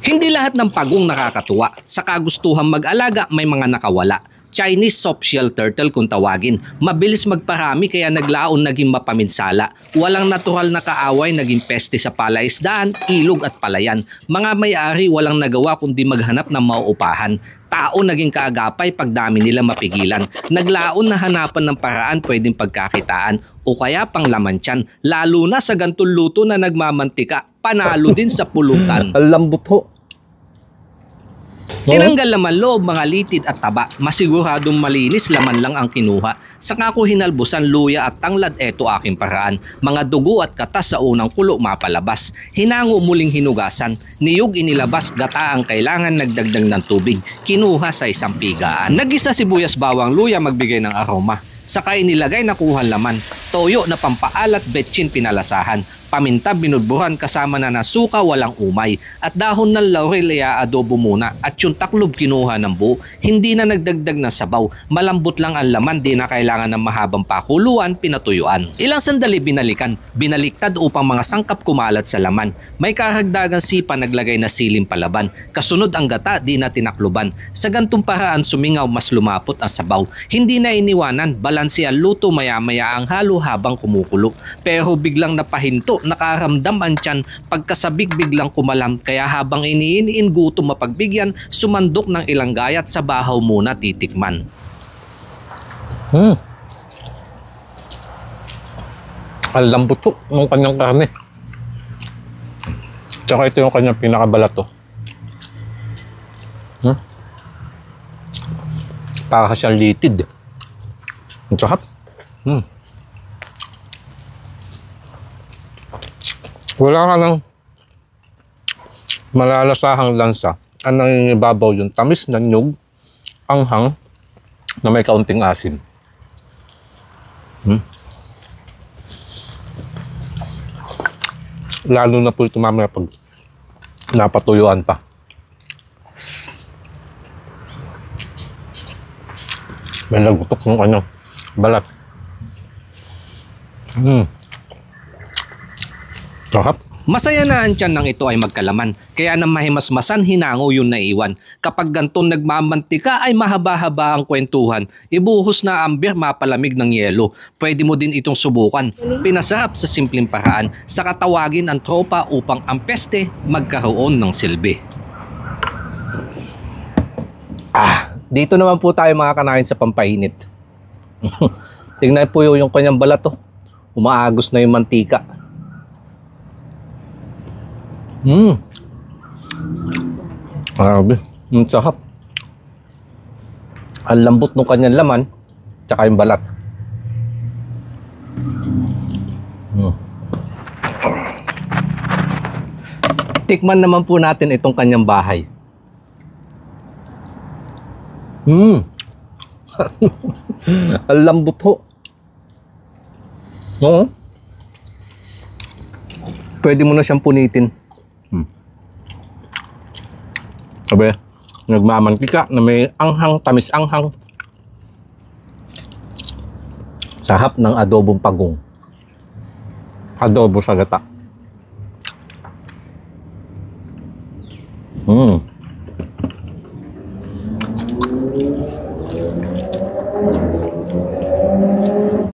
Hindi lahat ng pagong nakakatuwa. Sa kagustuhan mag-alaga, may mga nakawala. Chinese softshell turtle kung tawagin. Mabilis magparami kaya naglaon naging mapaminsala. Walang natural na kaaway naging peste sa palaisdaan, ilog at palayan. Mga may-ari walang nagawa kundi maghanap ng mauupahan. Tao naging kaagapay pagdami nila mapigilan. Naglaon na hanapan ng paraan pwedeng pagkakitaan o kaya pang laman tiyan. Lalo na sa gantong luto na nagmamantika, panalo din sa pulutan. Lambot ho. Tinanggal laman loob, mga litid at taba. Masiguradong malinis, laman lang ang kinuha. Saka ko hinalbusan luya at tanglad, eto aking paraan. Mga dugo at katas sa unang kulo mapalabas. Hinango muling hinugasan. Niyog inilabas, gata ang kailangan, nagdagdag ng tubig. Kinuha sa isang pigaan. Nagisa sibuyas, bawang, luya magbigay ng aroma. Saka inilagay na kuhan laman. Toyo na pampaalat, betchin pinalasahan. Paminta binudbuhan kasama na nasuka, walang umay. At dahon ng laurel adobo muna. At yung taklob kinuha ng buo. Hindi na nagdagdag ng sabaw. Malambot lang ang laman, di na kailangan ng mahabang pakuluan, pinatuyuan. Ilang sandali binalikan. Binaliktad upang mga sangkap kumalat sa laman. May karagdagang sipa, naglagay na siling palaban. Kasunod ang gata, di na tinakluban. Sa gantong paraan sumingaw, mas lumapot ang sabaw. Hindi na iniwanan, balansi ang luto, maya-maya ang halo habang kumukulo. Pero biglang napahinto, nakaramdam ang tiyan, pagkasabik biglang kumalam, kaya habang iniin gutom mapagbigyan, sumandok ng ilang gayat, sa bahaw muna titikman. Ang lambot ho ng kanyang karne. Tsaka ito yung kanyang pinakabalat to. Para siyang litid. Ang sarap. Wala ka ng malalasahang lansa. Ang nangingibabaw yung tamis ng nyug, anghang, na may kaunting asin. Lalo na po ito mamaya pag napatuyuan pa. May nagutok ng kanyang balat. Sarap. Masaya na ang tiyan ng ito ay magkalaman, kaya nang mahimasmasan hinango yung naiwan. Kapag gantong nagmamantika ay mahaba-haba ang kwentuhan, ibuhos na ambir, mapalamig ng yelo. Pwede mo din itong subukan. Pinasarap sa simpleng paraan, saka tawagin ang tropa upang ang peste magkaroon ng silbi. Dito naman po tayo mga kanain sa pampainit. Tingnan po yung kanyang balat to. Umaagos na yung mantika. Grabe, ang sarap. Ang lambot ng kanyang laman, tsaka yung balat. Tikman naman po natin itong kanyang bahay. Ang lambot ho. Pwede mo na siyang punitin. Sabi, nagmamantika na may anghang, tamis anghang. Sarap ng adobong pagong. Adobo sa gata.